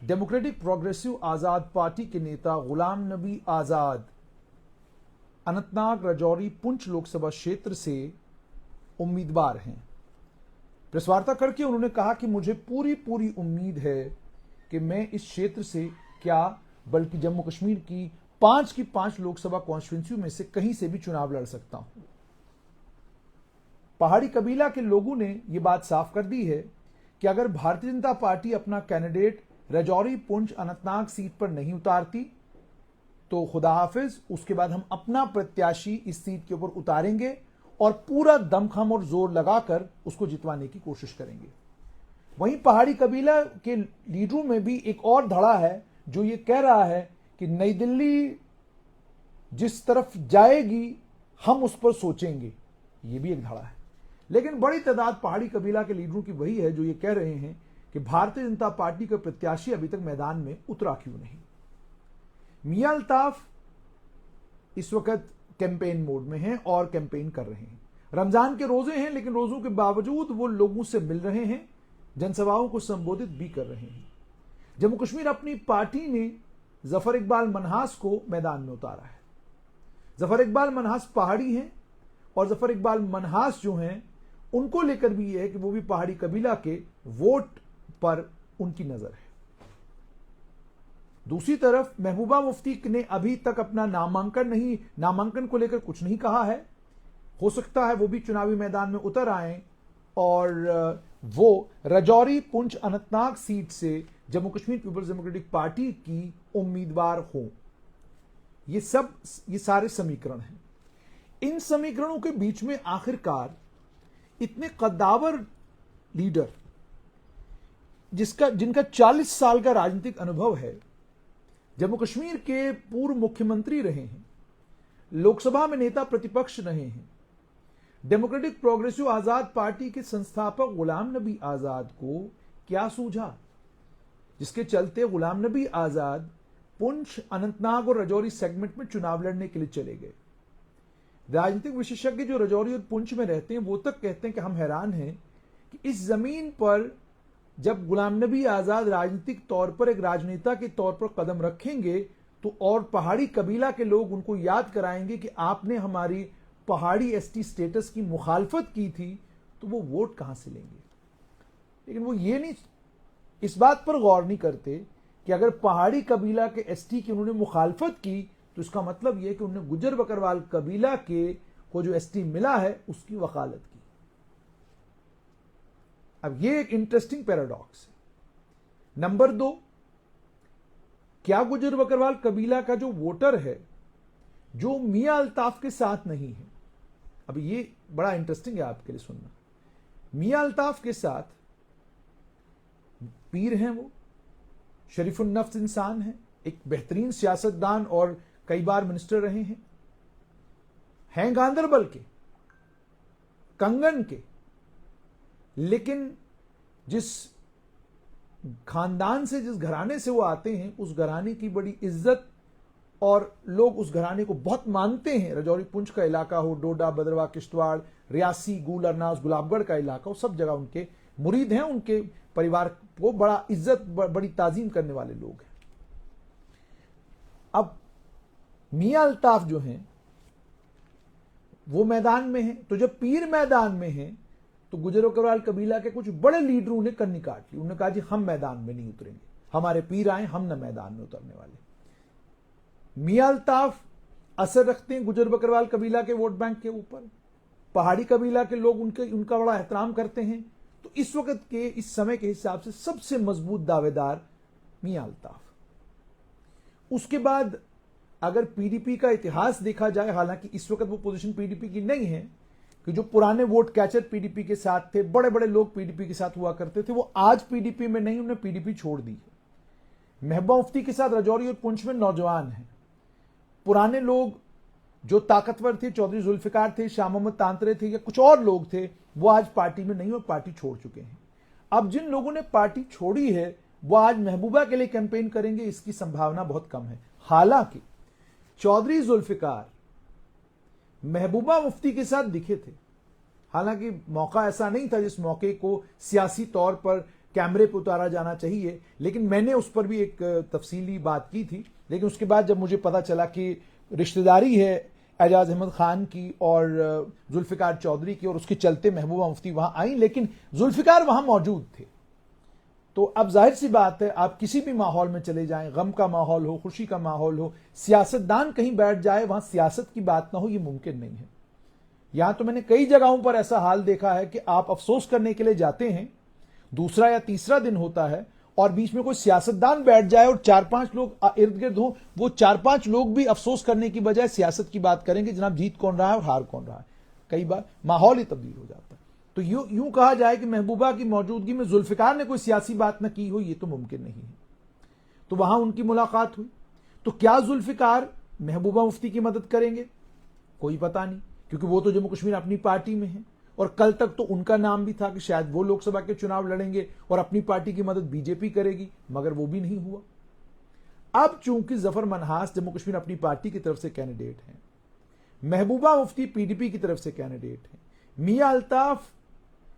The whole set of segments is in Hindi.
डेमोक्रेटिक प्रोग्रेसिव आजाद पार्टी के नेता गुलाम नबी आजाद अनंतनाग, राजौरी, पुंछ लोकसभा क्षेत्र से उम्मीदवार हैं। प्रेस वार्ता करके उन्होंने कहा कि मुझे पूरी उम्मीद है कि मैं इस क्षेत्र से क्या बल्कि जम्मू कश्मीर की 5 लोकसभा कॉन्स्टिट्यूंसी में से कहीं से भी चुनाव लड़ सकता हूं। पहाड़ी कबीला के लोगों ने यह बात साफ कर दी है कि अगर भारतीय जनता पार्टी अपना कैंडिडेट राजौरी, पुंछ, अनंतनाग सीट पर नहीं उतारती तो खुदा हाफिज, उसके बाद हम अपना प्रत्याशी इस सीट के ऊपर उतारेंगे और पूरा दमखम और जोर लगाकर उसको जितवाने की कोशिश करेंगे। वहीं पहाड़ी कबीला के लीडरों में भी एक और धड़ा है जो ये कह रहा है कि नई दिल्ली जिस तरफ जाएगी हम उस पर सोचेंगे। ये भी एक धड़ा है, लेकिन बड़ी तादाद पहाड़ी कबीला के लीडरों की वही है जो ये कह रहे हैं कि भारतीय जनता पार्टी का प्रत्याशी अभी तक मैदान में उतरा क्यों नहीं। मियां अल्ताफ इस वक्त कैंपेन मोड में हैं और कैंपेन कर रहे हैं। रमजान के रोजे हैं, लेकिन रोजों के बावजूद वो लोगों से मिल रहे हैं, जनसभाओं को संबोधित भी कर रहे हैं। जम्मू कश्मीर अपनी पार्टी ने जफर इकबाल मनहास को मैदान में उतारा है। जफर इकबाल मनहास पहाड़ी हैं और जफर इकबाल मनहास जो हैं उनको लेकर भी यह है कि वो भी पहाड़ी कबीला के वोट पर उनकी नजर है। दूसरी तरफ महबूबा मुफ्ती ने अभी तक अपना नामांकन को लेकर कुछ नहीं कहा है। हो सकता है वो भी चुनावी मैदान में उतर आए और वो राजौरी, पुंछ, अनंतनाग सीट से जम्मू कश्मीर पीपल्स डेमोक्रेटिक पार्टी की उम्मीदवार हो। ये सारे समीकरण हैं। इन समीकरणों के बीच में आखिरकार इतने कद्दावर लीडर जिनका 40 साल का राजनीतिक अनुभव है, जम्मू कश्मीर के पूर्व मुख्यमंत्री रहे हैं, लोकसभा में नेता प्रतिपक्ष रहे हैं, डेमोक्रेटिक प्रोग्रेसिव आजाद पार्टी के संस्थापक गुलाम नबी आजाद को क्या सूझा जिसके चलते गुलाम नबी आजाद पुंछ, अनंतनाग और राजौरी सेगमेंट में चुनाव लड़ने के लिए चले गए। राजनीतिक विशेषज्ञ जो राजौरी और पुंछ में रहते हैं वो तक कहते हैं कि हम हैरान हैं कि इस जमीन पर जब गुलाम नबी आजाद राजनीतिक तौर पर एक राजनेता के तौर पर कदम रखेंगे तो और पहाड़ी कबीला के लोग उनको याद कराएंगे कि आपने हमारी पहाड़ी एसटी स्टेटस की मुखालफत की थी, तो वो वोट कहां से लेंगे। लेकिन वो ये नहीं, इस बात पर गौर नहीं करते कि अगर पहाड़ी कबीला के एसटी की उन्होंने मुखालफत की तो इसका मतलब यह कि उन्होंने गुजर बकरवाल कबीला के को जो एसटी मिला है उसकी वकालत की। अब यह एक इंटरेस्टिंग पैराडॉक्स है। नंबर 2, क्या गुजर बकरवाल कबीला का जो वोटर है जो मियां अल्ताफ के साथ नहीं है, अब ये बड़ा इंटरेस्टिंग है आपके लिए सुनना। मियां अल्ताफ के साथ पीर हैं, वो शरीफुल नफ्स इंसान हैं, एक बेहतरीन सियासतदान और कई बार मिनिस्टर रहे हैं गांधरबल के, कंगन के, लेकिन जिस खानदान से, जिस घराने से वो आते हैं उस घराने की बड़ी इज्जत और लोग उस घराने को बहुत मानते हैं। राजौरी पुंछ का इलाका हो, डोडा, भद्रवाह, किश्तवाड़, रियासी, गूल, अरनास, गुलाबगढ़ का इलाका हो, सब जगह उनके मुरीद हैं, उनके परिवार को बड़ा इज्जत, बड़ी ताजीम करने वाले लोग हैं। अब मियां अल्ताफ जो हैं वो मैदान में हैं, तो जब पीर मैदान में हैं तो गुजर बकरवाल कबीला के कुछ बड़े लीडरों ने कन्नी काट ली। उन्होंने कहा जी हम मैदान में नहीं उतरेंगे, हमारे पीर आए, हम न मैदान में उतरने वाले। मियां अल्ताफ असर रखते हैं गुजर बकरवाल कबीला के वोट बैंक के ऊपर, पहाड़ी कबीला के लोग उनका बड़ा एहतराम करते हैं, तो इस वक्त के, इस समय के हिसाब से सबसे मजबूत दावेदार मियां अल्ताफ। उसके बाद अगर पीडीपी का इतिहास देखा जाए, हालांकि इस वक्त वो पोजीशन पीडीपी की नहीं है कि जो पुराने वोट कैचर पीडीपी के साथ थे, बड़े बड़े लोग पीडीपी के साथ हुआ करते थे, वो आज पीडीपी में नहीं, उन्होंने पीडीपी छोड़ दी है। महबूबा मुफ्ती के साथ राजौरी और पुंछ में नौजवान हैं। पुराने लोग जो ताकतवर थे, चौधरी जुल्फिकार थे, शाह मोहम्मद तांतरे थे या कुछ और लोग थे, वो आज पार्टी में नहीं और पार्टी छोड़ चुके हैं। अब जिन लोगों ने पार्टी छोड़ी है वो आज महबूबा के लिए कैंपेन करेंगे, इसकी संभावना बहुत कम है। हालांकि चौधरी जुल्फिकार महबूबा मुफ्ती के साथ दिखे थे, हालांकि मौका ऐसा नहीं था जिस मौके को सियासी तौर पर कैमरे पर उतारा जाना चाहिए, लेकिन मैंने उस पर भी एक तफसीली बात की थी। लेकिन उसके बाद जब मुझे पता चला कि रिश्तेदारी है एजाज अहमद खान की और जुल्फिकार चौधरी की, और उसके चलते महबूबा मुफ्ती वहां आई, लेकिन जुल्फिकार वहां मौजूद थे। तो अब जाहिर सी बात है, आप किसी भी माहौल में चले जाएं, गम का माहौल हो, खुशी का माहौल हो, सियासतदान कहीं बैठ जाए, वहां सियासत की बात ना हो, यह मुमकिन नहीं है। यहां तो मैंने कई जगहों पर ऐसा हाल देखा है कि आप अफसोस करने के लिए जाते हैं, दूसरा या तीसरा दिन होता है और बीच में कोई सियासतदान बैठ जाए और 4-5 लोग इर्द गिर्द हो, वो 4-5 लोग भी अफसोस करने की बजाय सियासत की बात करेंगे, जनाब जीत कौन रहा है और हार कौन रहा है। कई बार माहौल ही तब्दील हो जाता है। तो यूं कहा जाए कि महबूबा की मौजूदगी में जुल्फिकार ने कोई सियासी बात न की हो, यह तो मुमकिन नहीं है। तो वहां उनकी मुलाकात हुई। तो क्या जुल्फिकार महबूबा मुफ्ती की मदद करेंगे? कोई पता नहीं, क्योंकि वो तो जम्मू कश्मीर अपनी पार्टी में है और कल तक तो उनका नाम भी था कि शायद वो लोकसभा के चुनाव लड़ेंगे और अपनी पार्टी की मदद बीजेपी करेगी, मगर वो भी नहीं हुआ। अब चूंकि जफर मनहास जम्मू कश्मीर अपनी पार्टी की तरफ से कैंडिडेट हैं, महबूबा मुफ्ती पीडीपी की तरफ से कैंडिडेट हैं, मियां अल्ताफ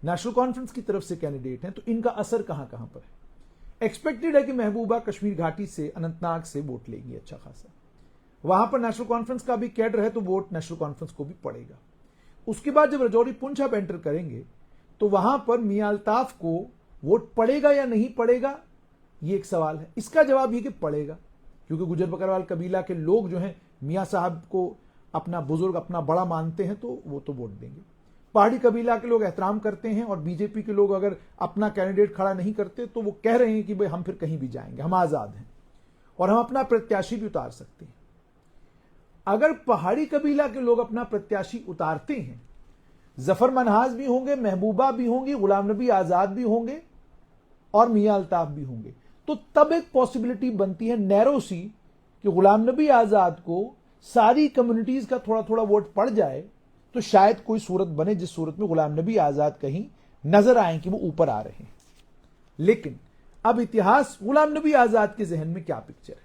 नेशनल कॉन्फ्रेंस की तरफ से कैंडिडेट हैं, तो इनका असर कहां कहां पर है। एक्सपेक्टेड है कि महबूबा कश्मीर घाटी से, अनंतनाग से वोट लेंगी अच्छा खासा। वहां पर नेशनल कॉन्फ्रेंस का भी कैडर है, तो वोट नेशनल कॉन्फ्रेंस को भी पड़ेगा। उसके बाद जब रजौरी पुंछ आप एंटर करेंगे तो वहां पर मियां अल्ताफ को वोट पड़ेगा या नहीं पड़ेगा, यह एक सवाल है। इसका जवाब यह कि पड़ेगा, क्योंकि गुजर बकरवाल कबीला के लोग जो हैं मियां साहब को अपना बुजुर्ग, अपना बड़ा मानते हैं, तो वो तो वोट देंगे। पहाड़ी कबीला के लोग एहतराम करते हैं और बीजेपी के लोग अगर अपना कैंडिडेट खड़ा नहीं करते तो वो कह रहे हैं कि भाई हम फिर कहीं भी जाएंगे, हम आजाद हैं और हम अपना प्रत्याशी भी उतार सकते हैं। अगर पहाड़ी कबीला के लोग अपना प्रत्याशी उतारते हैं, जफर मनहास भी होंगे, महबूबा भी होंगी, गुलाम नबी आजाद भी होंगे और मियां अल्ताफ भी होंगे, तो तब एक पॉसिबिलिटी बनती है नैरो सी कि गुलाम नबी आजाद को सारी कम्युनिटीज का थोड़ा थोड़ा वोट पड़ जाए, तो शायद कोई सूरत बने जिस सूरत में गुलाम नबी आजाद कहीं नजर आए कि वो ऊपर आ रहे हैं। लेकिन अब इतिहास, गुलाम नबी आजाद के जहन में क्या पिक्चर है?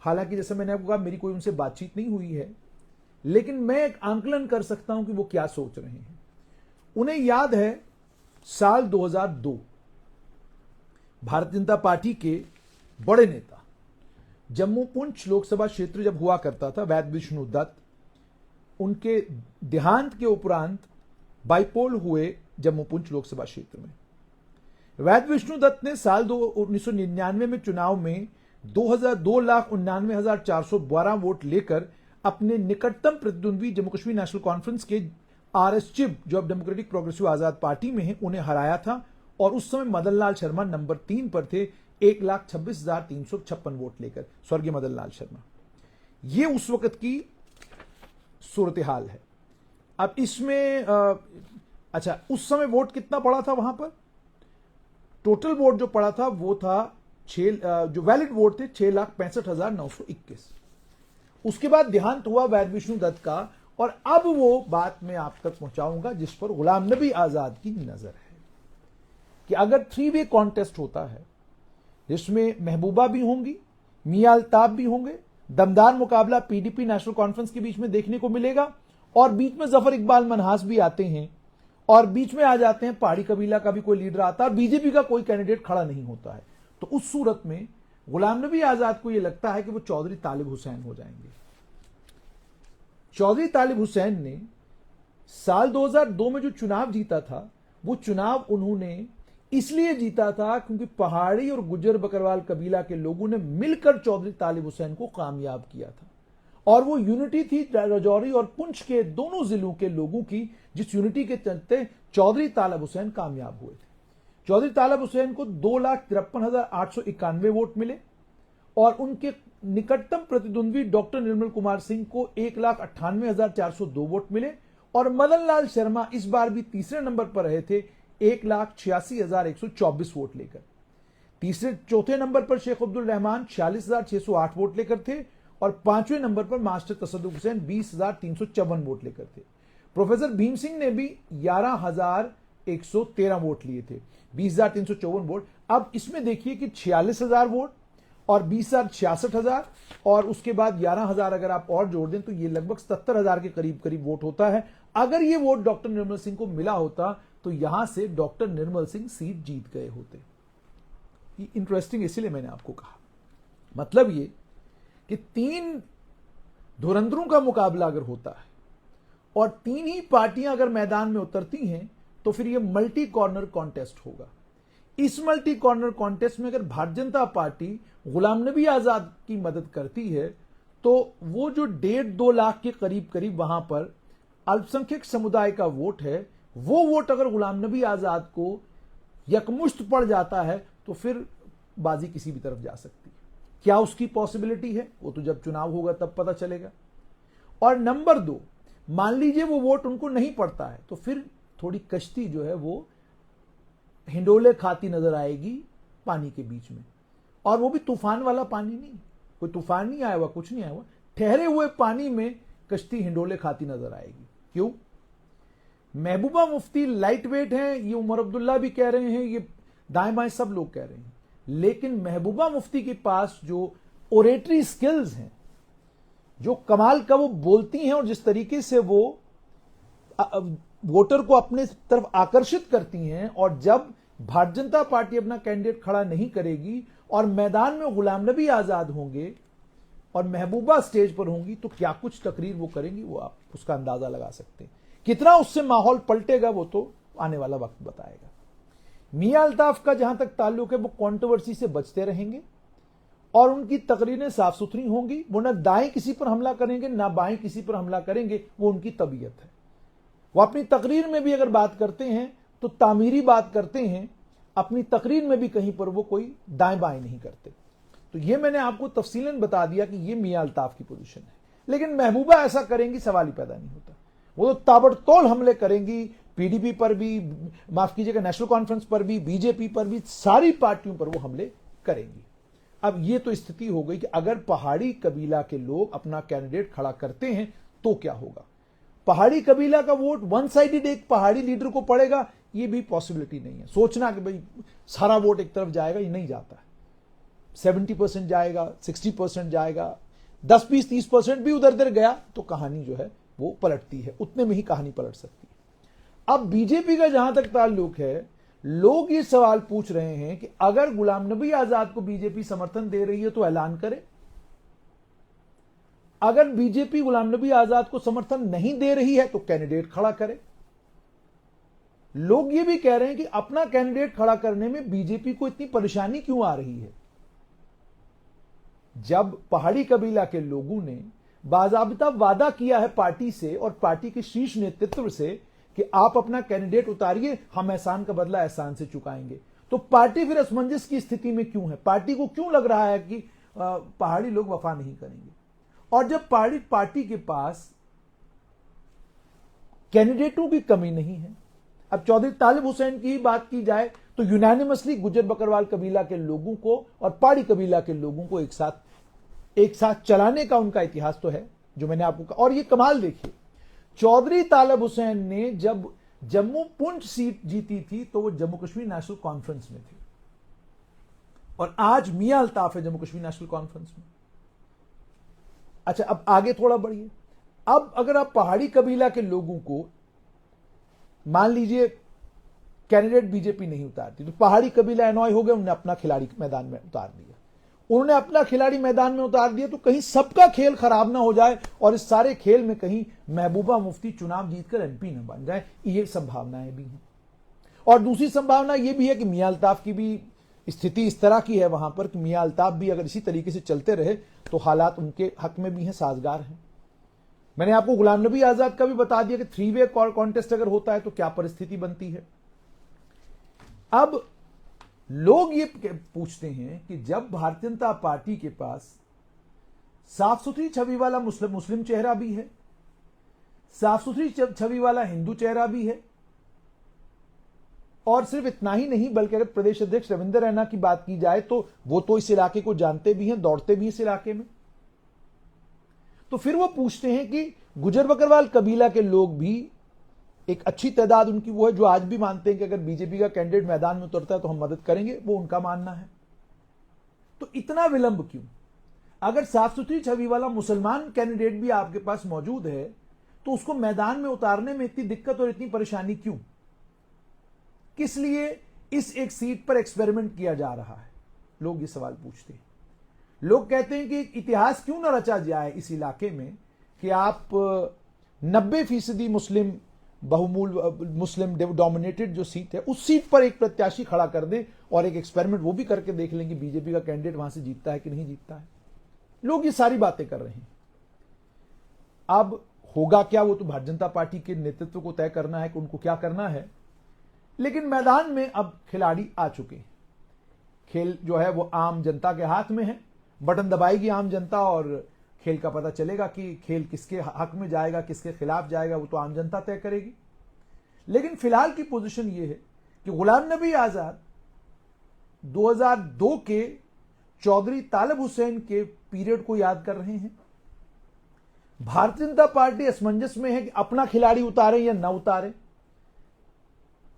हालांकि जैसे मैंने आपको कहा, मेरी कोई उनसे बातचीत नहीं हुई है, लेकिन मैं एक आंकलन कर सकता हूं कि वो क्या सोच रहे हैं। उन्हें याद है साल 2002 भारतीय जनता पार्टी के बड़े नेता, जम्मू पुंछ लोकसभा क्षेत्र जब हुआ करता था, वैद विष्णु दत्त, उनके देहांत के उपरांत बाइपोल हुए जम्मू पुंछ लोकसभा क्षेत्र में। वैद विष्णु दत्त ने साल 1999 में चुनाव में 2,99,412 वोट लेकर अपने निकटतम प्रतिद्वंद्वी जम्मू कश्मीर नेशनल कॉन्फ्रेंस के आरएस चिब, जो अब डेमोक्रेटिक प्रोग्रेसिव आजाद पार्टी में है, उन्हें हराया था। और उस समय मदन लाल शर्मा नंबर 3 पर थे 1,26,356 वोट लेकर, स्वर्गीय मदन लाल शर्मा। यह उस वक्त की सूरत हाल है। अब इसमें अच्छा, उस समय वोट कितना पड़ा था वहां पर? टोटल वोट जो पड़ा था वो था जो वैलिड वोट थे 6,65,921। उसके बाद देहांत हुआ वैद विष्णु दत्त का, और अब वो बात मैं आप तक पहुंचाऊंगा जिस पर गुलाम नबी आजाद की नजर है कि अगर 3-वे कॉन्टेस्ट होता है जिसमें महबूबा भी होंगी, मियां अल्ताफ भी होंगे, दमदार मुकाबला पीडीपी नेशनल कॉन्फ्रेंस के बीच में देखने को मिलेगा, और बीच में जफर इकबाल मनहास भी आते हैं, और बीच में आ जाते हैं पहाड़ी कबीला का भी कोई लीडर आता है, और बीजेपी का कोई कैंडिडेट खड़ा नहीं होता है, तो उस सूरत में गुलाम नबी आजाद को यह लगता है कि वो चौधरी तालिब हुसैन हो जाएंगे। चौधरी तालिब हुसैन ने साल 2002 में जो चुनाव जीता था, वो चुनाव उन्होंने इसलिए जीता था क्योंकि पहाड़ी और गुजर बकरवाल कबीला के लोगों ने मिलकर चौधरी तालिब हुसैन को कामयाब किया था, और वो यूनिटी थी रजौरी और पुंछ के दोनों जिलों के लोगों की, जिस यूनिटी के चलते चौधरी तालिब हुसैन कामयाब हुए थे। चौधरी तालिब हुसैन को 2,53,891 वोट मिले, और उनके निकटतम प्रतिद्वंद्वी डॉक्टर निर्मल कुमार सिंह को 1,98,402 वोट मिले, और मदन लाल शर्मा इस बार भी तीसरे नंबर पर रहे थे 1,86,124 वोट लेकर। चौथे नंबर पर शेख अब्दुल रहमान 46,608 वोट लेकर थे, और 5वें नंबर पर मास्टर तसद्दुक हुसैन 20,354 वोट लेकर थे। प्रोफेसर भीम सिंह ने भी 11,113 वोट लिए थे, 20,354 वोट। अब इसमें देखिए कि 46,000 वोट और 20,66,000 और उसके बाद 11,000 अगर आप और जोड़ दें तो ये लगभग 77,000 के करीब करीब वोट होता है। अगर ये वोट डॉक्टर निर्मल सिंह को मिला होता तो यहां से डॉक्टर निर्मल सिंह सीट जीत गए होते। ये इंटरेस्टिंग इसलिए मैंने आपको कहा, मतलब ये कि 3 धुरंधरों का मुकाबला अगर होता है और 3 ही पार्टियां अगर मैदान में उतरती हैं तो फिर ये मल्टी कॉर्नर कॉन्टेस्ट होगा। इस मल्टी कॉर्नर कॉन्टेस्ट में अगर भारतीय जनता पार्टी गुलाम नबी आजाद की मदद करती है तो वो जो 1.5-2 लाख के करीब करीब वहां पर अल्पसंख्यक समुदाय का वोट है, वो वोट अगर गुलाम नबी आजाद को यकमुश्त पड़ जाता है तो फिर बाजी किसी भी तरफ जा सकती है। क्या उसकी पॉसिबिलिटी है वो तो जब चुनाव होगा तब पता चलेगा। और नंबर 2, मान लीजिए वो वोट उनको नहीं पड़ता है तो फिर थोड़ी कश्ती जो है वो हिंडोले खाती नजर आएगी पानी के बीच में, और वो भी तूफान वाला पानी नहीं, कोई तूफान नहीं आया हुआ, कुछ नहीं आया हुआ, ठहरे हुए पानी में कश्ती हिंडोले खाती नजर आएगी। क्यों? महबूबा मुफ्ती लाइट वेट हैं, ये उमर अब्दुल्ला भी कह रहे हैं, ये दाएं बाएं सब लोग कह रहे हैं, लेकिन महबूबा मुफ्ती के पास जो ओरेटरी स्किल्स हैं, जो कमाल का वो बोलती हैं और जिस तरीके से वो वोटर को अपने तरफ आकर्षित करती हैं, और जब भारतीय जनता पार्टी अपना कैंडिडेट खड़ा नहीं करेगी और मैदान में गुलाम नबी आजाद होंगे और महबूबा स्टेज पर होंगी तो क्या कुछ तकरीर वो करेंगी, वो आप उसका अंदाजा लगा सकते हैं। कितना उससे माहौल पलटेगा वो तो आने वाला वक्त बताएगा। मियां अल्ताफ का जहां तक ताल्लुक है वो कंट्रोवर्सी से बचते रहेंगे और उनकी तकरीरें साफ सुथरी होंगी। वो ना दाएं किसी पर हमला करेंगे ना बाएं किसी पर हमला करेंगे, वो उनकी तबीयत है। वो अपनी तकरीर में भी अगर बात करते हैं तो तामीरी बात करते हैं, अपनी तकरीर में भी कहीं पर वो कोई दाएं बाएं नहीं करते। तो ये मैंने आपको तफसीलन बता दिया कि ये मियां अल्ताफ की पोजीशन है। लेकिन महबूबा ऐसा करेंगी सवाल ही पैदा नहीं होता। वो तो ताबड़तोड़ हमले करेंगी, पीडीपी पर भी, माफ कीजिएगा नेशनल कॉन्फ्रेंस पर भी, बीजेपी पर भी, सारी पार्टियों पर वो हमले करेंगी। अब ये तो स्थिति हो गई कि अगर पहाड़ी कबीला के लोग अपना कैंडिडेट खड़ा करते हैं तो क्या होगा। पहाड़ी कबीला का वोट वन साइडेड एक पहाड़ी लीडर को पड़ेगा, ये भी पॉसिबिलिटी नहीं है। सोचना कि भाई सारा वोट एक तरफ जाएगा, ये नहीं जाता है। 70% जाएगा, 60% जाएगा, 10-20-30% भी उधर उधर गया तो कहानी जो है वो पलटती है, उतने में ही कहानी पलट सकती है। अब बीजेपी का जहां तक ताल्लुक है, लोग ये सवाल पूछ रहे हैं कि अगर गुलाम नबी आजाद को बीजेपी समर्थन दे रही है तो ऐलान करे, अगर बीजेपी गुलाम नबी आजाद को समर्थन नहीं दे रही है तो कैंडिडेट खड़ा करे। लोग ये भी कह रहे हैं कि अपना कैंडिडेट खड़ा करने में बीजेपी को इतनी परेशानी क्यों आ रही है, जब पहाड़ी कबीला के लोगों ने बाज़ाब्ता वादा किया है पार्टी से और पार्टी के शीर्ष नेतृत्व से कि आप अपना कैंडिडेट उतारिए, हम एहसान का बदला एहसान से चुकाएंगे। तो पार्टी फिर असमंजस की स्थिति में क्यों है? पार्टी को क्यों लग रहा है कि पहाड़ी लोग वफा नहीं करेंगे? और जब पहाड़ी पार्टी के पास कैंडिडेटों की कमी नहीं है, अब चौधरी तालिब हुसैन की बात की जाए तो यूनानिमसली गुज्जर बकरवाल कबीला के लोगों को और पहाड़ी कबीला के लोगों को एक साथ चलाने का उनका इतिहास तो है, जो मैंने आपको कहा। और ये कमाल देखिए, चौधरी तालिब हुसैन ने जब जम्मू पुंछ सीट जीती थी तो वो जम्मू कश्मीर नेशनल कॉन्फ्रेंस में थी, और आज मियां अल्ताफ है जम्मू कश्मीर नेशनल कॉन्फ्रेंस में। अच्छा, अब आगे थोड़ा बढ़िए। अब अगर आप पहाड़ी कबीला के लोगों को, मान लीजिए कैंडिडेट बीजेपी नहीं उतारती, तो पहाड़ी कबीला एनॉय हो गया, उन्होंने अपना खिलाड़ी मैदान में उतार दिया। उन्होंने अपना खिलाड़ी मैदान में उतार दिया तो कहीं सबका खेल खराब ना हो जाए और इस सारे खेल में कहीं महबूबा मुफ्ती चुनाव जीतकर एमपी न बन जाए, ये संभावनाएं भी हैं। और दूसरी संभावना यह भी है कि मियां अल्ताफ की भी स्थिति इस तरह की है वहां पर कि मियां अल्ताफ भी अगर इसी तरीके से चलते रहे तो हालात उनके हक में भी हैं, साजगार हैं। मैंने आपको गुलाम नबी आजाद का भी बता दिया कि 3-वे कॉन्टेस्ट अगर होता है तो क्या परिस्थिति बनती है। अब लोग ये पूछते हैं कि जब भारतीय जनता पार्टी के पास साफ सुथरी छवि वाला मुस्लिम चेहरा भी है, साफ सुथरी छवि वाला हिंदू चेहरा भी है, और सिर्फ इतना ही नहीं बल्कि अगर प्रदेश अध्यक्ष रविंद्र रैना की बात की जाए तो वो तो इस इलाके को जानते भी हैं, दौड़ते भी इस इलाके में, तो फिर वो पूछते हैं कि गुजर बकरवाल कबीला के लोग भी, एक अच्छी तादाद उनकी वो है जो आज भी मानते हैं कि अगर बीजेपी का कैंडिडेट मैदान में उतरता है तो हम मदद करेंगे, वो उनका मानना है। तो इतना विलंब क्यों? अगर साफ सुथरी छवि वाला मुसलमान कैंडिडेट भी आपके पास मौजूद है तो उसको मैदान में उतारने में इतनी दिक्कत और इतनी परेशानी क्यों? किस लिए इस एक सीट पर एक्सपेरिमेंट किया जा रहा है? लोग ये सवाल पूछते हैं। लोग कहते हैं कि इतिहास क्यों ना रचा जाए इस इलाके में कि आप 90% मुस्लिम मुस्लिम डोमिनेटेड जो सीट है उस सीट पर एक प्रत्याशी खड़ा कर दें और एक एक्सपेरिमेंट वो भी करके देख लेंगे बीजेपी का कैंडिडेट वहां से जीतता है कि नहीं जीतता है। लोग ये सारी बातें कर रहे हैं। अब होगा क्या वो तो भारतीय जनता पार्टी के नेतृत्व को तय करना है कि उनको क्या करना है, लेकिन मैदान में अब खिलाड़ी आ चुके हैं। खेल जो है वो आम जनता के हाथ में है। बटन दबाएगी आम जनता और खेल का पता चलेगा कि खेल किसके हक में जाएगा, किसके खिलाफ जाएगा, वो तो आम जनता तय करेगी। लेकिन फिलहाल की पोजीशन ये है कि गुलाम नबी आजाद 2002 के चौधरी तालिब हुसैन के पीरियड को याद कर रहे हैं। भारतीय जनता पार्टी असमंजस में है कि अपना खिलाड़ी उतारे या ना उतारे,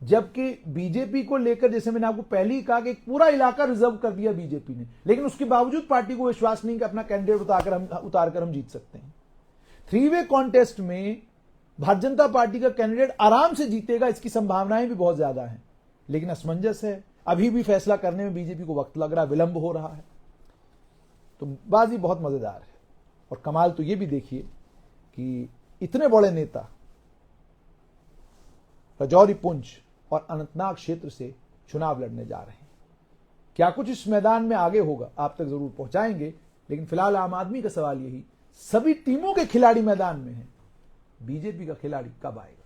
जबकि बीजेपी को लेकर जैसे मैंने आपको पहले ही कहा कि एक पूरा इलाका रिजर्व कर दिया बीजेपी ने, लेकिन उसके बावजूद पार्टी को विश्वास नहीं कि अपना कैंडिडेट उतारकर हम जीत सकते हैं। 3-वे कॉन्टेस्ट में भारतीय जनता पार्टी का कैंडिडेट आराम से जीतेगा, इसकी संभावनाएं भी बहुत ज्यादा हैं, लेकिन असमंजस है। अभी भी फैसला करने में बीजेपी को वक्त लग रहा है, विलंब हो रहा है। तो बाजी बहुत मजेदार है। और कमाल तो यह भी देखिए कि इतने बड़े नेता राजौरी, पुंछ और अनंतनाग क्षेत्र से चुनाव लड़ने जा रहे हैं। क्या कुछ इस मैदान में आगे होगा आप तक जरूर पहुंचाएंगे, लेकिन फिलहाल आम आदमी का सवाल यही, सभी टीमों के खिलाड़ी मैदान में हैं, बीजेपी का खिलाड़ी कब आएगा?